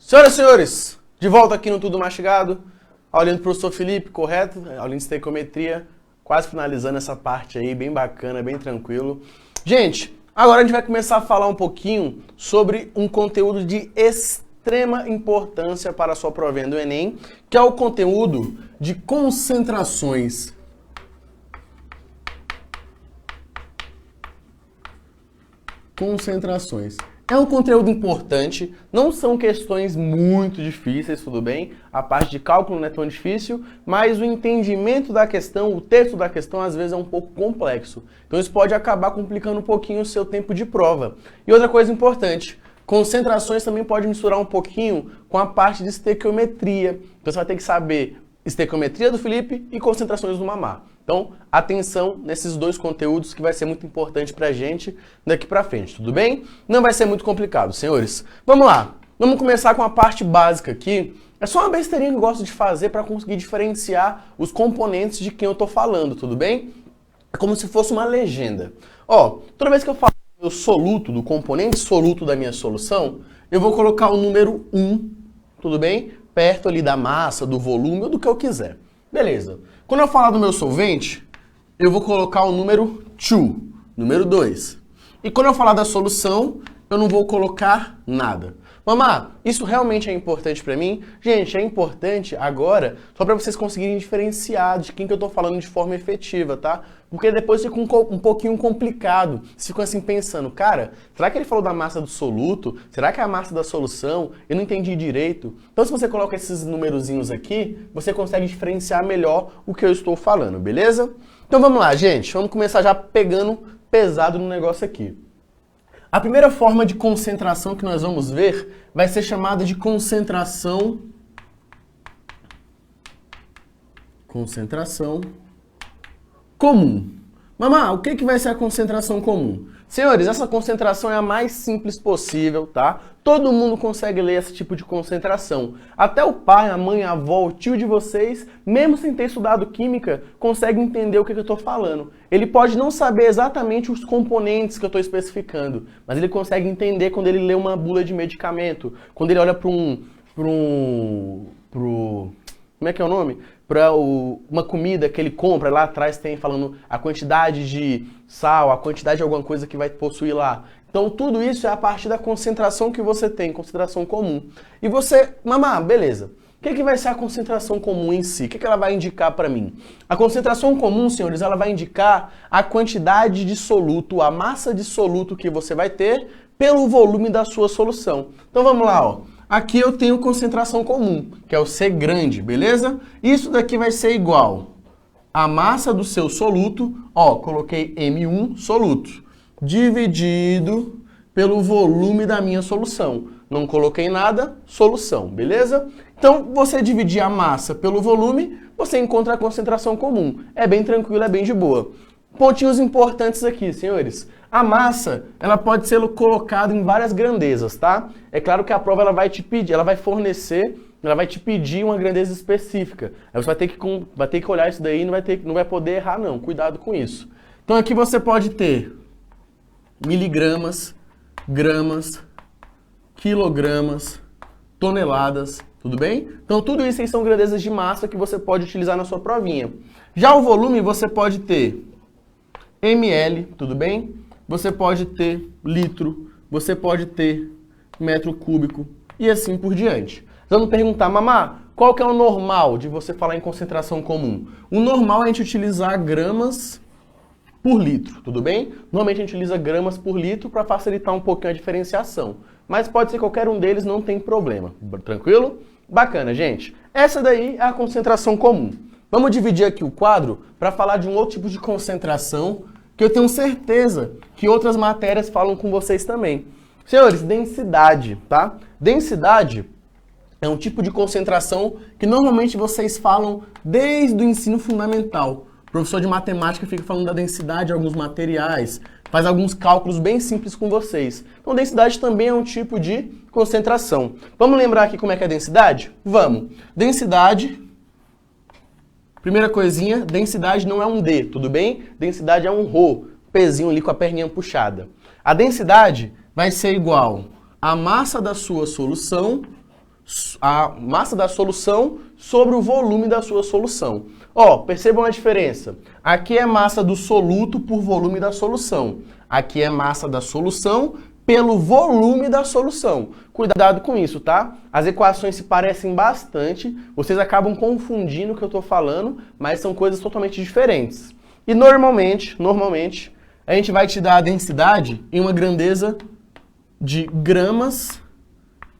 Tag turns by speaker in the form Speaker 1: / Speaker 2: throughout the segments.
Speaker 1: Senhoras e senhores, de volta aqui no Tudo Mastigado, aulinha do professor Felipe, correto? Aulinha de estequiometria, quase finalizando essa parte aí, bem bacana, bem tranquilo. Gente, agora a gente vai começar a falar um pouquinho sobre um conteúdo de extrema importância para a sua provinha do Enem, que é o conteúdo de concentrações. Concentrações. É um conteúdo importante, não são questões muito difíceis, tudo bem? A parte de cálculo não é tão difícil, mas o entendimento da questão, o texto da questão, às vezes é um pouco complexo. Então isso pode acabar complicando um pouquinho o seu tempo de prova. E outra coisa importante, concentrações também pode misturar um pouquinho com a parte de estequiometria. Então você vai ter que saber estequiometria do Felipe e concentrações do Mamá. Então, atenção nesses dois conteúdos que vai ser muito importante pra gente daqui pra frente, tudo bem? Não vai ser muito complicado, senhores. Vamos lá, vamos começar com a parte básica aqui. É só uma besteirinha que eu gosto de fazer para conseguir diferenciar os componentes de quem eu tô falando, tudo bem? É como se fosse uma legenda. Ó, toda vez que eu falo do soluto, do componente soluto da minha solução, eu vou colocar o número 1, tudo bem? Perto ali da massa, do volume ou do que eu quiser. Beleza. Quando eu falar do meu solvente, eu vou colocar o número 2, número 2. E quando eu falar da solução, eu não vou colocar nada. Mamá, isso realmente é importante pra mim? Gente, é importante agora só pra vocês conseguirem diferenciar de quem que eu tô falando de forma efetiva, tá? Porque depois fica um pouquinho complicado. Vocês ficam assim pensando, cara, será que ele falou da massa do soluto? Será que é a massa da solução? Eu não entendi direito. Então se você coloca esses numerozinhos aqui, você consegue diferenciar melhor o que eu estou falando, beleza? Então vamos lá, gente. Vamos começar já pegando pesado no negócio aqui. A primeira forma de concentração que nós vamos ver vai ser chamada de concentração comum. Mamá, o que vai ser a concentração comum? Senhores, essa concentração é a mais simples possível, tá? Todo mundo consegue ler esse tipo de concentração. Até o pai, a mãe, a avó, o tio de vocês, mesmo sem ter estudado química, consegue entender o que eu estou falando. Ele pode não saber exatamente os componentes que eu estou especificando, mas ele consegue entender quando ele lê uma bula de medicamento, quando ele olha para como é que é o nome? Para uma comida que ele compra, lá atrás tem falando a quantidade de sal, a quantidade de alguma coisa que vai possuir lá. Então tudo isso é a partir da concentração que você tem, concentração comum. E você, mamá, beleza. O que vai ser a concentração comum em si? O que ela vai indicar para mim? A concentração comum, senhores, ela vai indicar a quantidade de soluto, a massa de soluto que você vai ter pelo volume da sua solução. Então vamos lá, ó. Aqui eu tenho concentração comum, que é o C grande, beleza? Isso daqui vai ser igual a massa do seu soluto, ó, coloquei M1 soluto, dividido pelo volume da minha solução. Não coloquei nada, solução, beleza? Então, você dividir a massa pelo volume, você encontra a concentração comum. É bem tranquilo, é bem de boa. Pontinhos importantes aqui, senhores. A massa, ela pode ser colocada em várias grandezas, tá? É claro que a prova ela vai te pedir, ela vai fornecer, ela vai te pedir uma grandeza específica. Aí você vai ter que olhar isso daí e não vai poder errar não, cuidado com isso. Então aqui você pode ter miligramas, gramas, quilogramas, toneladas, tudo bem? Então tudo isso aí são grandezas de massa que você pode utilizar na sua provinha. Já o volume você pode ter ml, tudo bem? Você pode ter litro, você pode ter metro cúbico e assim por diante. Vamos perguntar, mamá, qual que é o normal de você falar em concentração comum? O normal é a gente utilizar gramas por litro, tudo bem? Normalmente a gente utiliza gramas por litro para facilitar um pouquinho a diferenciação. Mas pode ser qualquer um deles, não tem problema. Tranquilo? Bacana, gente. Essa daí é a concentração comum. Vamos dividir aqui o quadro para falar de um outro tipo de concentração que eu tenho certeza que outras matérias falam com vocês também. Senhores, densidade, tá? Densidade é um tipo de concentração que normalmente vocês falam desde o ensino fundamental. O professor de matemática fica falando da densidade de alguns materiais, faz alguns cálculos bem simples com vocês. Então, densidade também é um tipo de concentração. Vamos lembrar aqui como é que é a densidade? Vamos. Densidade, primeira coisinha, densidade não é um D, tudo bem? Densidade é um Rho, pezinho ali com a perninha puxada. A densidade vai ser igual à massa da sua solução a massa da solução sobre o volume da sua solução. Ó, percebam a diferença. Aqui é massa do soluto por volume da solução. Aqui é massa da solução pelo volume da solução. Cuidado com isso, tá? As equações se parecem bastante, vocês acabam confundindo o que eu estou falando, mas são coisas totalmente diferentes. E normalmente, a gente vai te dar a densidade em uma grandeza de gramas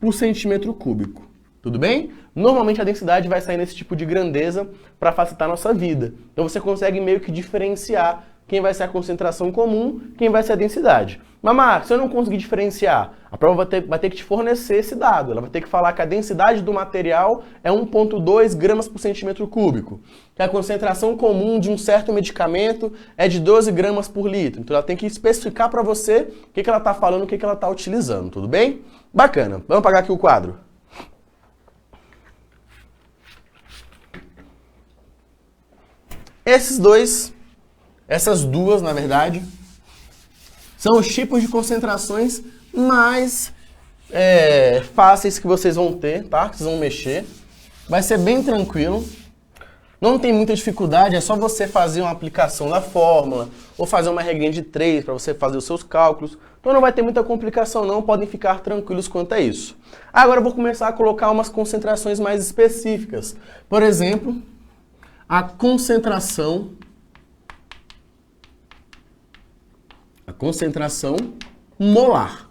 Speaker 1: por centímetro cúbico. Tudo bem? Normalmente a densidade vai sair nesse tipo de grandeza para facilitar a nossa vida. Então você consegue meio que diferenciar quem vai ser a concentração comum, quem vai ser a densidade. Mas, Marcos, se eu não conseguir diferenciar, a prova vai ter que te fornecer esse dado. Ela vai ter que falar que a densidade do material é 1,2 gramas por centímetro cúbico. Que a concentração comum de um certo medicamento é de 12 gramas por litro. Então ela tem que especificar para você o que ela está falando, o que ela está utilizando. Tudo bem? Bacana. Vamos apagar aqui o quadro. Essas duas, na verdade, são os tipos de concentrações mais fáceis que vocês vão ter, tá? Que vocês vão mexer. Vai ser bem tranquilo. Não tem muita dificuldade, é só você fazer uma aplicação da fórmula ou fazer uma regrinha de 3 para você fazer os seus cálculos. Então não vai ter muita complicação não, podem ficar tranquilos quanto a isso. Agora eu vou começar a colocar umas concentrações mais específicas. Por exemplo, a concentração molar.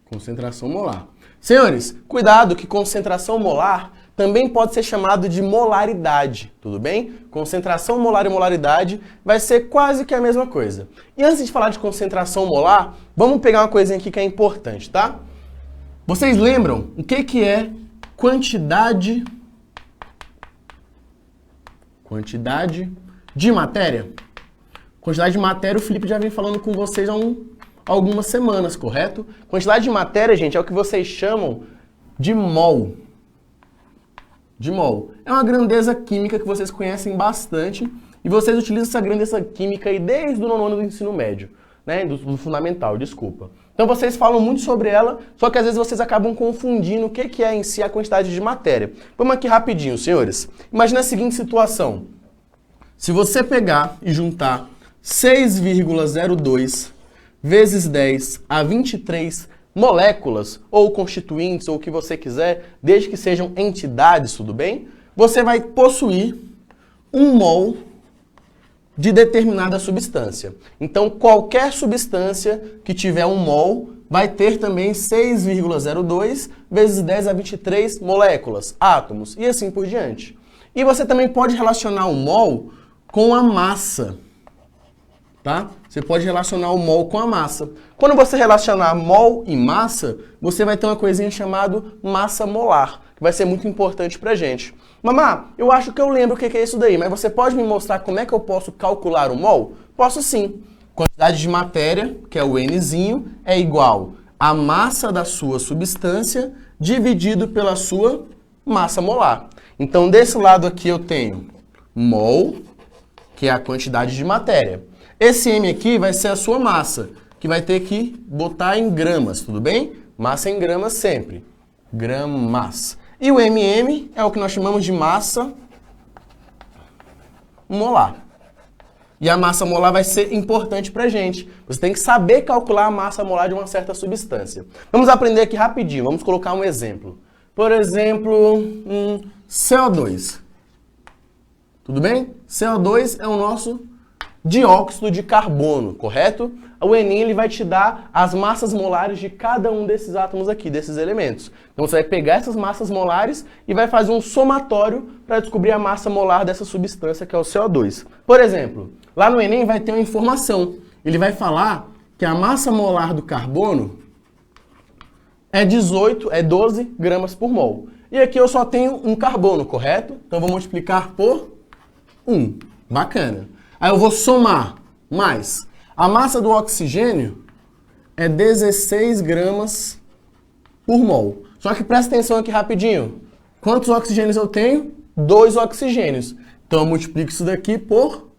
Speaker 1: Concentração molar. Senhores, cuidado que concentração molar também pode ser chamado de molaridade, tudo bem? Concentração molar e molaridade vai ser quase que a mesma coisa. E antes de falar de concentração molar, vamos pegar uma coisinha aqui que é importante, tá? Vocês lembram o que é quantidade de matéria? Quantidade de matéria, o Felipe já vem falando com vocês há algumas semanas, correto? Quantidade de matéria, gente, é o que vocês chamam de mol. De mol. É uma grandeza química que vocês conhecem bastante e vocês utilizam essa grandeza química aí desde o 9º do ensino médio, né? Do fundamental, desculpa. Então vocês falam muito sobre ela, só que às vezes vocês acabam confundindo o que é em si a quantidade de matéria. Vamos aqui rapidinho, senhores. Imagina a seguinte situação. Se você pegar e juntar 6,02 vezes 10 a 23 moléculas, ou constituintes, ou o que você quiser, desde que sejam entidades, tudo bem? Você vai possuir 1 mol de determinada substância. Então, qualquer substância que tiver 1 mol vai ter também 6,02 vezes 10 a 23 moléculas, átomos, e assim por diante. E você também pode relacionar o mol com a massa. Tá? Você pode relacionar o mol com a massa. Quando você relacionar mol e massa, você vai ter uma coisinha chamada massa molar, que vai ser muito importante pra gente. Mamá, eu acho que eu lembro o que é isso daí, mas você pode me mostrar como é que eu posso calcular o mol? Posso sim. Quantidade de matéria, que é o Nzinho, é igual a massa da sua substância dividido pela sua massa molar. Então, desse lado aqui eu tenho mol, que é a quantidade de matéria. Esse M aqui vai ser a sua massa, que vai ter que botar em gramas, tudo bem? Massa em gramas sempre. Gramas. E o MM é o que nós chamamos de massa molar. E a massa molar vai ser importante pra gente. Você tem que saber calcular a massa molar de uma certa substância. Vamos aprender aqui rapidinho, vamos colocar um exemplo. Por exemplo, CO2. Tudo bem? CO2 é o nosso dióxido de carbono, correto? O Enem ele vai te dar as massas molares de cada um desses átomos aqui, desses elementos. Então você vai pegar essas massas molares e vai fazer um somatório para descobrir a massa molar dessa substância que é o CO2. Por exemplo, lá no Enem vai ter uma informação. Ele vai falar que a massa molar do carbono é 12 gramas por mol. E aqui eu só tenho um carbono, correto? Então vou multiplicar por 1. Bacana. Aí eu vou somar mais. A massa do oxigênio é 16 gramas por mol. Só que presta atenção aqui rapidinho. Quantos oxigênios eu tenho? 2 oxigênios. Então eu multiplico isso daqui por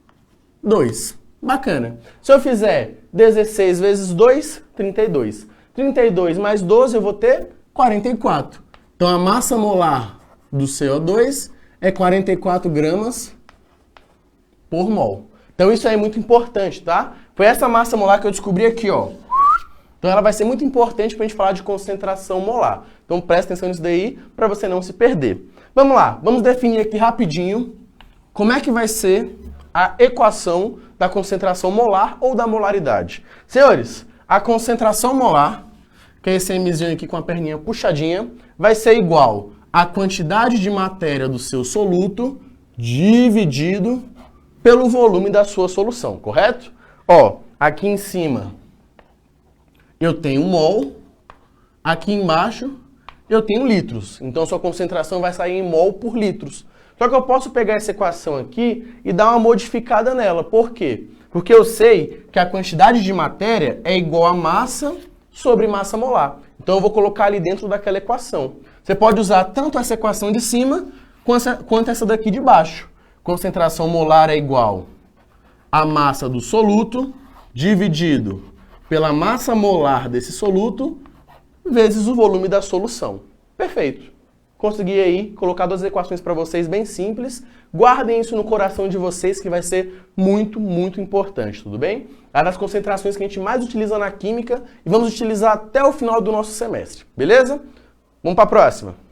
Speaker 1: 2. Bacana. Se eu fizer 16 vezes 2, 32. 32 mais 12 eu vou ter 44. Então, a massa molar do CO2 é 44 gramas por mol. Então, isso aí é muito importante, tá? Foi essa massa molar que eu descobri aqui, ó. Então, ela vai ser muito importante para a gente falar de concentração molar. Então, presta atenção nisso daí para você não se perder. Vamos lá, vamos definir aqui rapidinho como é que vai ser a equação da concentração molar ou da molaridade. Senhores, a concentração molar, que é esse Mzinho aqui com a perninha puxadinha, vai ser igual à quantidade de matéria do seu soluto dividido pelo volume da sua solução, correto? Ó, aqui em cima eu tenho mol, aqui embaixo eu tenho litros. Então, sua concentração vai sair em mol por litros. Só que eu posso pegar essa equação aqui e dar uma modificada nela. Por quê? Porque eu sei que a quantidade de matéria é igual a massa sobre massa molar. Então, eu vou colocar ali dentro daquela equação. Você pode usar tanto essa equação de cima quanto essa daqui de baixo. Concentração molar é igual a massa do soluto dividido pela massa molar desse soluto vezes o volume da solução. Perfeito. Consegui aí colocar duas equações para vocês bem simples. Guardem isso no coração de vocês que vai ser muito, muito importante, tudo bem? É uma das concentrações que a gente mais utiliza na química e vamos utilizar até o final do nosso semestre, beleza? Vamos para a próxima.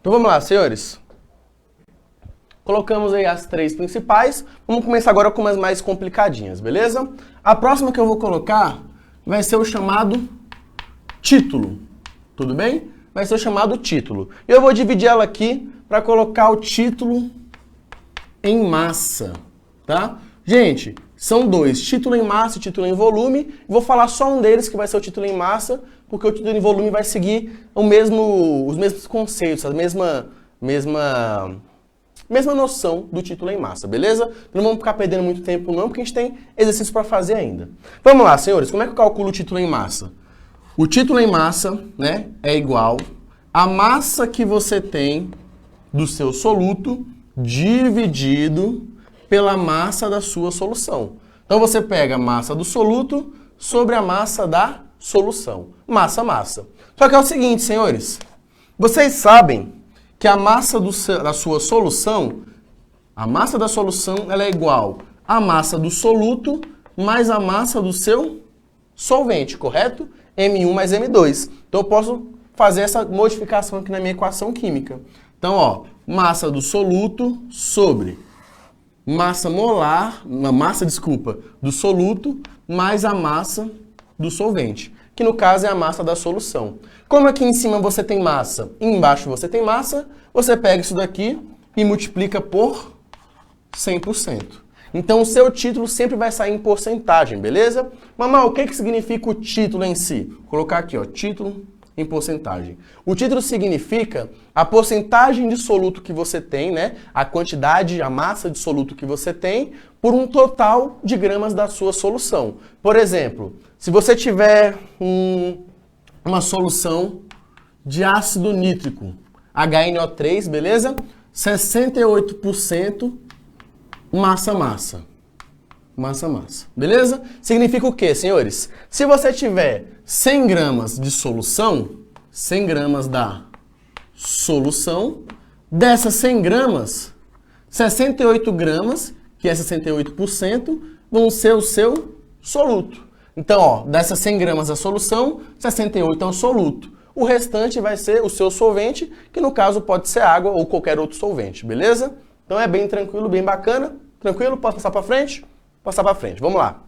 Speaker 1: Então vamos lá, senhores. Colocamos aí as três principais. Vamos começar agora com umas mais complicadinhas, beleza? A próxima que eu vou colocar vai ser o chamado título. Tudo bem? Vai ser o chamado título. E eu vou dividir ela aqui para colocar o título em massa, tá? Gente, são dois, título em massa e título em volume. Vou falar só um deles, que vai ser o título em massa, porque o título em volume vai seguir os mesmos conceitos, a mesma noção do título em massa, beleza? Não vamos ficar perdendo muito tempo não, porque a gente tem exercício para fazer ainda. Vamos lá, senhores, como é que eu calculo o título em massa? O título em massa, né, é igual à massa que você tem do seu soluto dividido pela massa da sua solução. Então você pega a massa do soluto sobre a massa da solução. Massa, massa. Só que é o seguinte, senhores. Vocês sabem que a massa da sua solução, a massa da solução, ela é igual à massa do soluto mais a massa do seu solvente, correto? M1 mais M2. Então eu posso fazer essa modificação aqui na minha equação química. Então, ó, massa do soluto sobre massa do soluto mais a massa do solvente, que no caso é a massa da solução. Como aqui em cima você tem massa e embaixo você tem massa, você pega isso daqui e multiplica por 100%. Então o seu título sempre vai sair em porcentagem, beleza? Mamãe, o que significa o título em si? Vou colocar aqui, ó, título em porcentagem. O título significa a porcentagem de soluto que você tem, né? A quantidade, a massa de soluto que você tem por um total de gramas da sua solução. Por exemplo, se você tiver uma solução de ácido nítrico, HNO3, beleza? 68% massa-massa. Massa-massa, beleza? Significa o quê, senhores? Se você tiver 100 gramas de solução, 100 gramas da solução, dessas 100 gramas, 68 gramas, que é 68%, vão ser o seu soluto. Então, ó, dessas 100 gramas da solução, 68 é um soluto. O restante vai ser o seu solvente, que no caso pode ser água ou qualquer outro solvente, beleza? Então é bem tranquilo, bem bacana. Tranquilo? Posso passar para frente? Passar para frente. Vamos lá.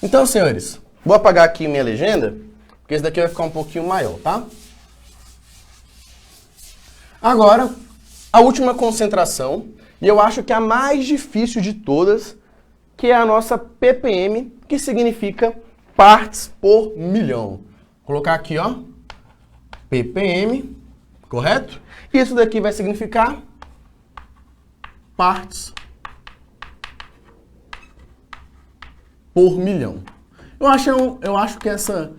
Speaker 1: Então, senhores, vou apagar aqui minha legenda, porque esse daqui vai ficar um pouquinho maior, tá? Agora, a última concentração, e eu acho que é a mais difícil de todas, que é a nossa ppm, que significa partes por milhão. Vou colocar aqui, ó, ppm, correto? Isso daqui vai significar partes por milhão. Eu acho que essa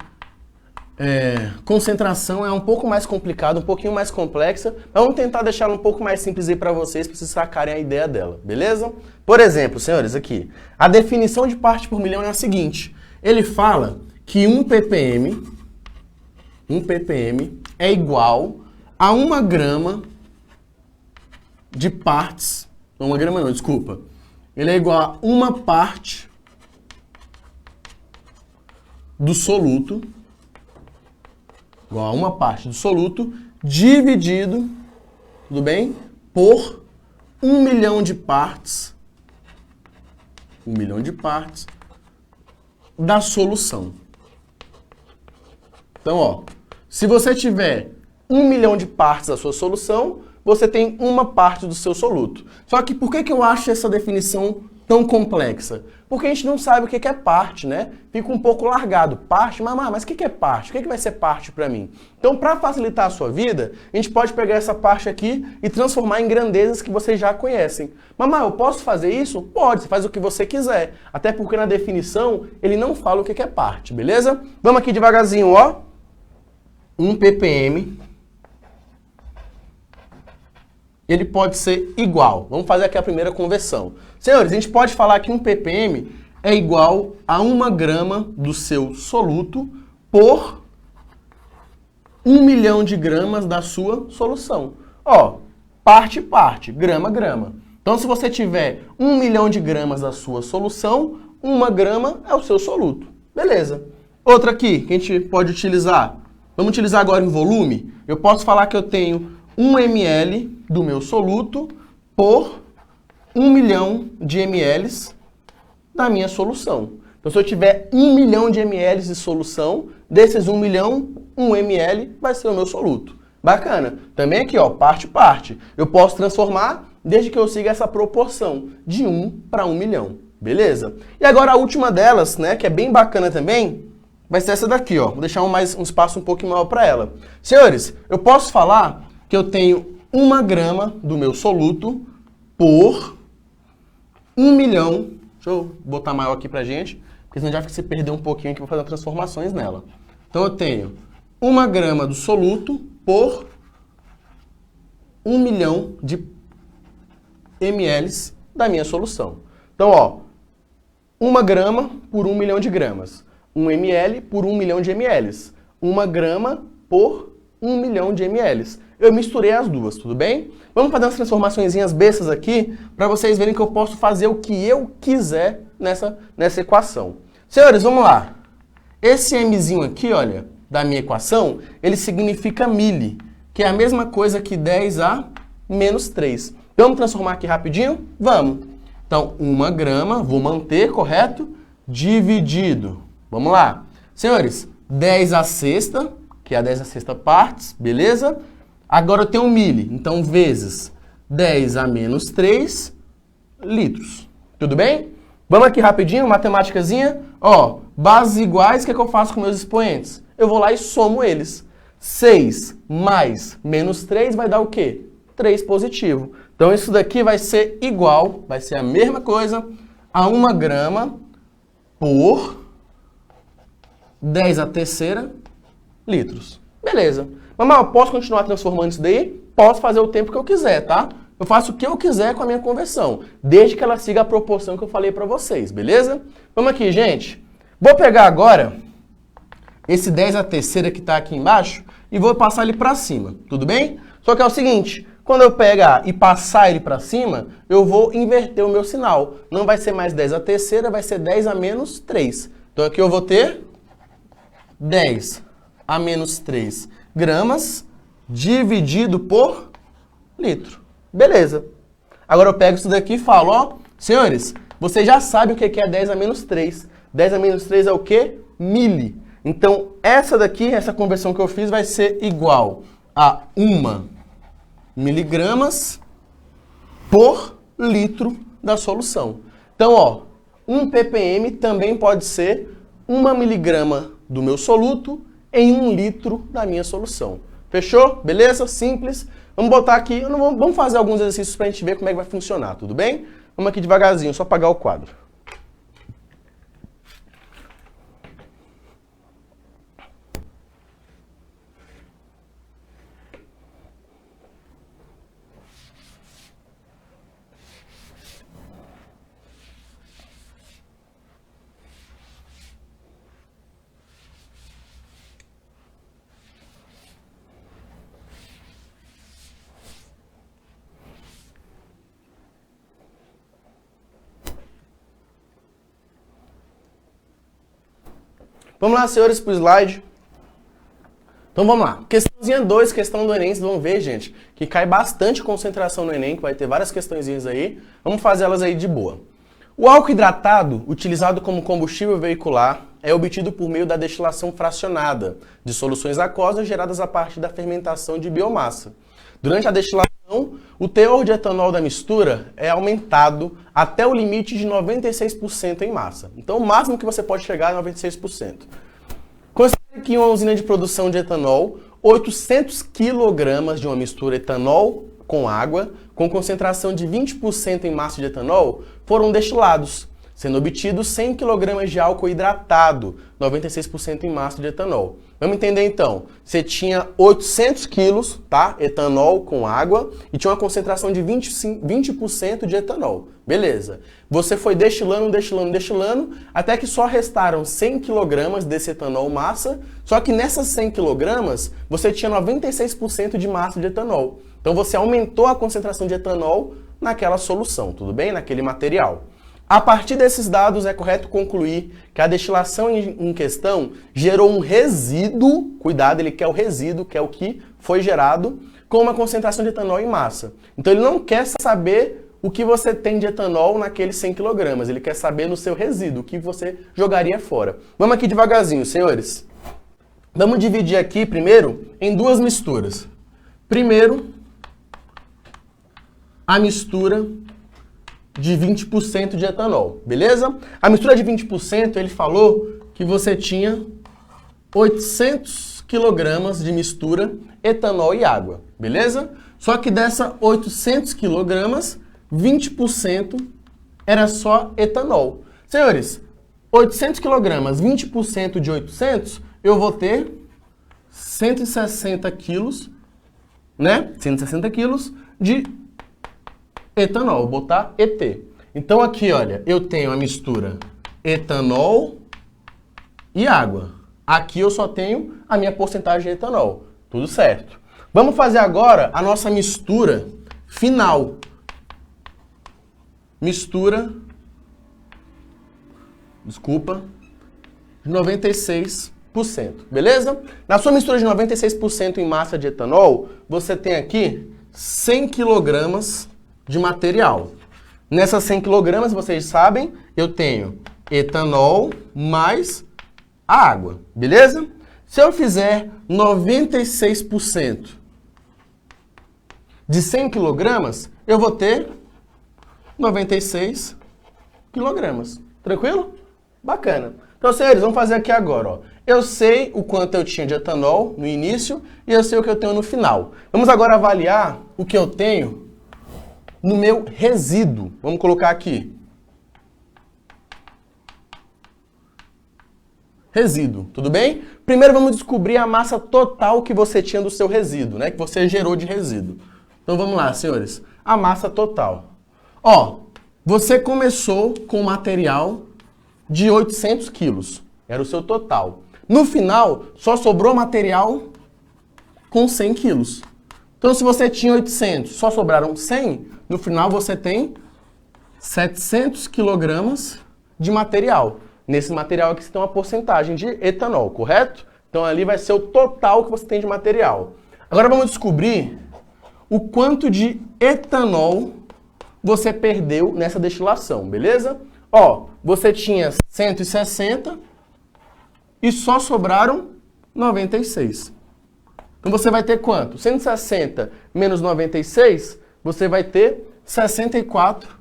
Speaker 1: concentração é um pouco mais complicada, um pouquinho mais complexa. Vamos tentar deixá-la um pouco mais simples aí para vocês vocês sacarem a ideia dela, beleza? Por exemplo, senhores, aqui, a definição de parte por milhão é a seguinte. Ele fala que 1 ppm é igual a 1 grama de partes, não 1 grama não, desculpa. Ele é igual a 1 parte do soluto, igual a 1 parte do soluto, dividido, tudo bem? Por 1 milhão de partes, 1 milhão de partes da solução. Então, ó, se você tiver 1 milhão de partes da sua solução, você tem 1 parte do seu soluto. Só que por que eu acho essa definição tão complexa? Porque a gente não sabe o que é parte, né? Fica um pouco largado. Parte, mas o que é parte? O que vai ser parte para mim? Então, para facilitar a sua vida, a gente pode pegar essa parte aqui e transformar em grandezas que vocês já conhecem. Mamãe, eu posso fazer isso? Pode, você faz o que você quiser. Até porque na definição, ele não fala o que é parte, beleza? Vamos aqui devagarzinho, ó. 1 ppm, ele pode ser igual. Vamos fazer aqui a primeira conversão. Senhores, a gente pode falar que 1 ppm é igual a 1 grama do seu soluto por 1 milhão de gramas da sua solução. Ó, parte, grama, grama. Então, se você tiver 1 milhão de gramas da sua solução, 1 grama é o seu soluto. Beleza. Outra aqui que a gente pode utilizar. Vamos utilizar agora em volume. Eu posso falar que eu tenho 1 ml do meu soluto por 1 milhão de ml da minha solução. Então, se eu tiver 1 milhão de ml de solução, desses 1 milhão, 1 ml vai ser o meu soluto. Bacana. Também aqui, ó, parte. Eu posso transformar desde que eu siga essa proporção de 1 para 1 milhão. Beleza? E agora a última delas, né, que é bem bacana também, vai ser essa daqui, ó. Vou deixar um espaço um pouquinho maior para ela. Senhores, eu posso falar que eu tenho 1 grama do meu soluto por 1 milhão. Deixa eu botar maior aqui pra gente, porque senão já fica se perder um pouquinho aqui, vou fazer transformações nela. Então eu tenho 1 grama do soluto por 1 milhão de ml da minha solução. Então, ó, 1 grama por 1 milhão de gramas. 1 ml por 1 milhão de ml. 1 grama por 1 milhão de ml. Eu misturei as duas, tudo bem? Vamos fazer umas transformaçõezinhas bestas aqui, para vocês verem que eu posso fazer o que eu quiser nessa equação. Senhores, vamos lá. Esse mzinho aqui, olha, da minha equação, ele significa mili, que é a mesma coisa que 10 a menos 3. Vamos transformar aqui rapidinho? Vamos. Então, 1 grama, vou manter, correto? Dividido. Vamos lá. Senhores, 10 a sexta, que é a 10 a sexta partes, beleza? Agora eu tenho mili, então vezes 10 a menos 3 litros. Tudo bem? Vamos aqui rapidinho, matemáticazinha. Ó, bases iguais, o que eu faço com meus expoentes? Eu vou lá e somo eles. 6 mais menos 3 vai dar o quê? 3 positivo. Então isso daqui vai ser igual, vai ser a mesma coisa, a 1 grama por 10 a terceira litros. Beleza. Mamãe, eu posso continuar transformando isso daí? Posso fazer o tempo que eu quiser, tá? Eu faço o que eu quiser com a minha conversão, desde que ela siga a proporção que eu falei para vocês, beleza? Vamos aqui, gente. Vou pegar agora esse 10 a terceira que está aqui embaixo e vou passar ele para cima, tudo bem? Só que é o seguinte, quando eu pegar e passar ele para cima, eu vou inverter o meu sinal. Não vai ser mais 10 a terceira, vai ser 10 a menos 3. Então aqui eu vou ter 10 a menos 3 gramas dividido por litro. Beleza. Agora eu pego isso daqui e falo, ó, senhores, vocês já sabem o que é 10 a menos 3. 10 a menos 3 é o quê? Mili. Então, essa daqui, essa conversão que eu fiz, vai ser igual a 1 miligramas por litro da solução. Então, ó, 1 ppm também pode ser 1 miligrama do meu soluto em 1 litro da minha solução. Fechou? Beleza? Simples. Vamos botar aqui, vamos fazer alguns exercícios para a gente ver como é que vai funcionar, tudo bem? Vamos aqui devagarzinho, só apagar o quadro. Vamos lá, senhores, para o slide. Então vamos lá. Questãozinha 2, questão do Enem, vocês vão ver, gente, que cai bastante concentração no Enem, que vai ter várias questõezinhas aí. Vamos fazer elas aí de boa. O álcool hidratado, utilizado como combustível veicular, é obtido por meio da destilação fracionada de soluções aquosas geradas a partir da fermentação de biomassa. Durante a destilação, o teor de etanol da mistura é aumentado até o limite de 96% em massa. Então, o máximo que você pode chegar é 96%. Considere que em uma usina de produção de etanol, 800 kg de uma mistura etanol com água, com concentração de 20% em massa de etanol, foram destilados, sendo obtidos 100 kg de álcool hidratado, 96% em massa de etanol. Vamos entender então, você tinha 800 quilos, tá? Etanol com água e tinha uma concentração de 20% de etanol. Beleza. Você foi destilando, até que só restaram 100 kg desse etanol massa, só que nessas 100 kg você tinha 96% de massa de etanol. Então você aumentou a concentração de etanol naquela solução, tudo bem? Naquele material. A partir desses dados, é correto concluir que a destilação em questão gerou um resíduo, cuidado, ele quer o resíduo, que é o que foi gerado, com uma concentração de etanol em massa. Então ele não quer saber o que você tem de etanol naqueles 100 kg, ele quer saber no seu resíduo, o que você jogaria fora. Vamos aqui devagarzinho, senhores. Vamos dividir aqui, primeiro, em duas misturas. Primeiro, a mistura de 20% de etanol, beleza? A mistura de 20%, ele falou que você tinha 800 kg de mistura etanol e água, beleza? Só que dessa 800 kg, 20% era só etanol. Senhores, 800 kg, 20% de 800, eu vou ter 160 quilos, né? 160 quilos de etanol, vou botar ET. Então aqui, olha, eu tenho a mistura etanol e água. Aqui eu só tenho a minha porcentagem de etanol. Tudo certo. Vamos fazer agora a nossa mistura final. Mistura, desculpa, de 96%, beleza? Na sua mistura de 96% em massa de etanol, você tem aqui 100 kg de material. Nessas 100 kg, vocês sabem, eu tenho etanol mais a água, beleza? Se eu fizer 96% de 100 kg, eu vou ter 96 kg. Tranquilo? Bacana. Então, senhores, vamos fazer aqui agora, ó. Eu sei o quanto eu tinha de etanol no início e eu sei o que eu tenho no final. Vamos agora avaliar o que eu tenho no meu resíduo. Vamos colocar aqui. Resíduo, tudo bem? Primeiro vamos descobrir a massa total que você tinha do seu resíduo, né? Que você gerou de resíduo. Então vamos lá, senhores. A massa total. Ó, você começou com material de 800 quilos. Era o seu total. No final, só sobrou material com 100 quilos. Então se você tinha 800, só sobraram 100, no final você tem 700 kg de material. Nesse material aqui você tem uma porcentagem de etanol, correto? Então ali vai ser o total que você tem de material. Agora vamos descobrir o quanto de etanol você perdeu nessa destilação, beleza? Ó, você tinha 160 e só sobraram 96. Então você vai ter quanto? 160 menos 96, você vai ter 64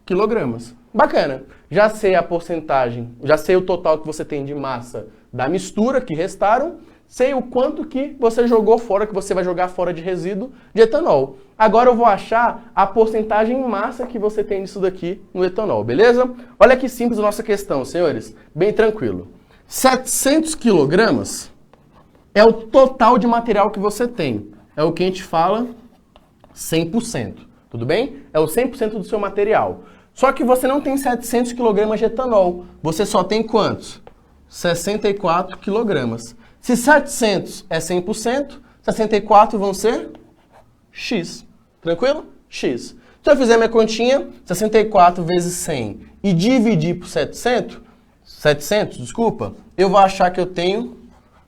Speaker 1: quilogramas. Bacana. Já sei a porcentagem, já sei o total que você tem de massa da mistura que restaram, sei o quanto que você jogou fora, que você vai jogar fora de resíduo de etanol. Agora eu vou achar a porcentagem em massa que você tem disso daqui no etanol, beleza? Olha que simples a nossa questão, senhores. Bem tranquilo. 700 quilogramas é o total de material que você tem. É o que a gente fala 100%. Tudo bem? É o 100% do seu material. Só que você não tem 700 kg de etanol. Você só tem quantos? 64 kg. Se 700 é 100%, 64 vão ser X. Tranquilo? X. Se eu fizer minha continha, 64 vezes 100 e dividir por 700, eu vou achar que eu tenho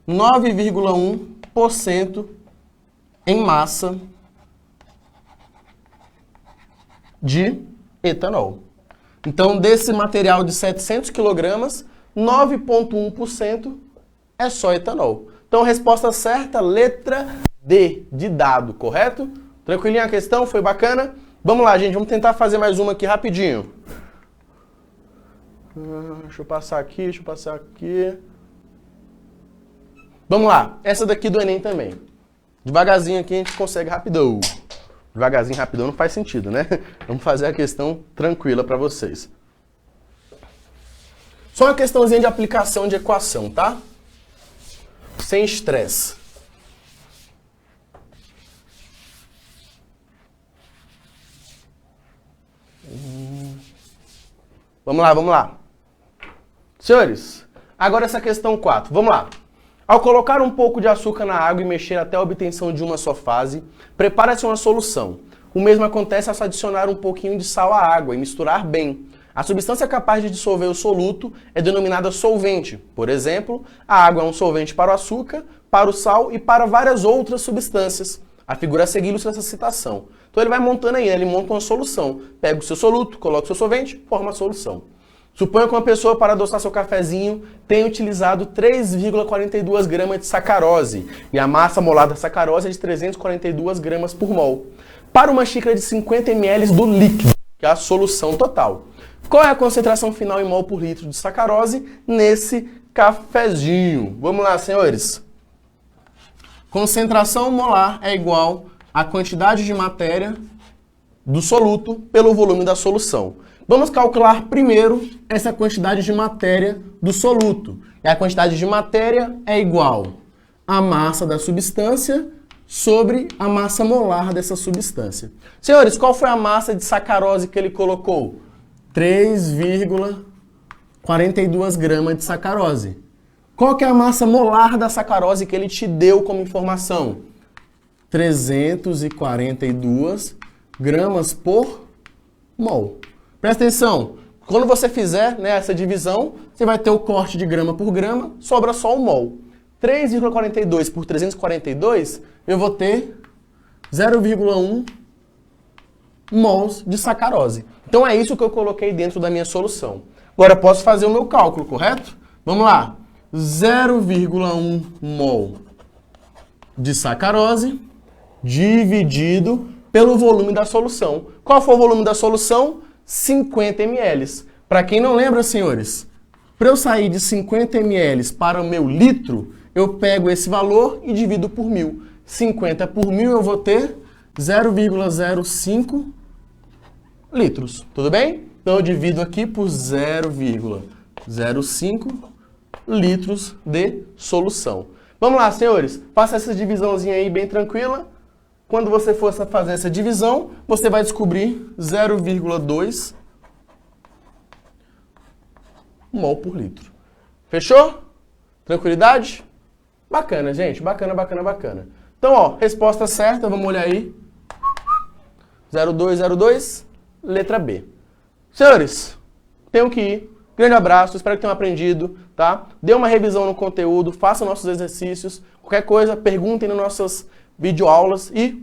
Speaker 1: 9,1% em massa de etanol. Então, desse material de 700 kg, 9,1% é só etanol. Então, resposta certa, letra D, de dado, correto? Tranquilinha a questão? Foi bacana? Vamos lá, gente, vamos tentar fazer mais uma aqui rapidinho. Deixa eu passar aqui, Vamos lá, essa daqui do Enem também. Devagarzinho aqui a gente consegue rapidão. Devagarzinho, rapidão não faz sentido, né? Vamos fazer a questão tranquila para vocês. Só uma questãozinha de aplicação de equação, tá? Sem estresse. Vamos lá. Senhores, agora essa questão 4. Vamos lá. Ao colocar um pouco de açúcar na água e mexer até a obtenção de uma só fase, prepara-se uma solução. O mesmo acontece ao se adicionar um pouquinho de sal à água e misturar bem. A substância capaz de dissolver o soluto é denominada solvente. Por exemplo, a água é um solvente para o açúcar, para o sal e para várias outras substâncias. A figura a seguir ilustra essa citação. Então ele vai montando aí, ele monta uma solução. Pega o seu soluto, coloca o seu solvente, forma a solução. Suponha que uma pessoa, para adoçar seu cafezinho, tenha utilizado 3,42 gramas de sacarose e a massa molar da sacarose é de 342 gramas por mol. Para uma xícara de 50 ml do líquido, que é a solução total. Qual é a concentração final em mol por litro de sacarose nesse cafezinho? Vamos lá, senhores. Concentração molar é igual à quantidade de matéria do soluto pelo volume da solução. Vamos calcular primeiro essa quantidade de matéria do soluto. E a quantidade de matéria é igual à massa da substância sobre a massa molar dessa substância. Senhores, qual foi a massa de sacarose que ele colocou? 3,42 gramas de sacarose. Qual que é a massa molar da sacarose que ele te deu como informação? 342 gramas por mol. Presta atenção, quando você fizer, né, essa divisão, você vai ter o corte de grama por grama, sobra só o mol. 3,42 por 342, eu vou ter 0,1 mols de sacarose. Então é isso que eu coloquei dentro da minha solução. Agora eu posso fazer o meu cálculo, correto? Vamos lá. 0,1 mol de sacarose dividido pelo volume da solução. Qual foi o volume da solução? 50 ml. Para quem não lembra, senhores, para eu sair de 50 ml para o meu litro, eu pego esse valor e divido por 1000. 50 por 1000 eu vou ter 0,05 litros. Tudo bem? Então eu divido aqui por 0,05 litros de solução. Vamos lá, senhores. Faça essa divisãozinha aí bem tranquila. Quando você for fazer essa divisão, você vai descobrir 0,2 mol por litro. Fechou? Tranquilidade? Bacana, gente. Bacana. Então, ó, resposta certa, vamos olhar aí. 0202, letra B. Senhores, tenho que ir. Grande abraço, espero que tenham aprendido, tá? Dê uma revisão no conteúdo, façam nossos exercícios. Qualquer coisa, perguntem nas nossas videoaulas e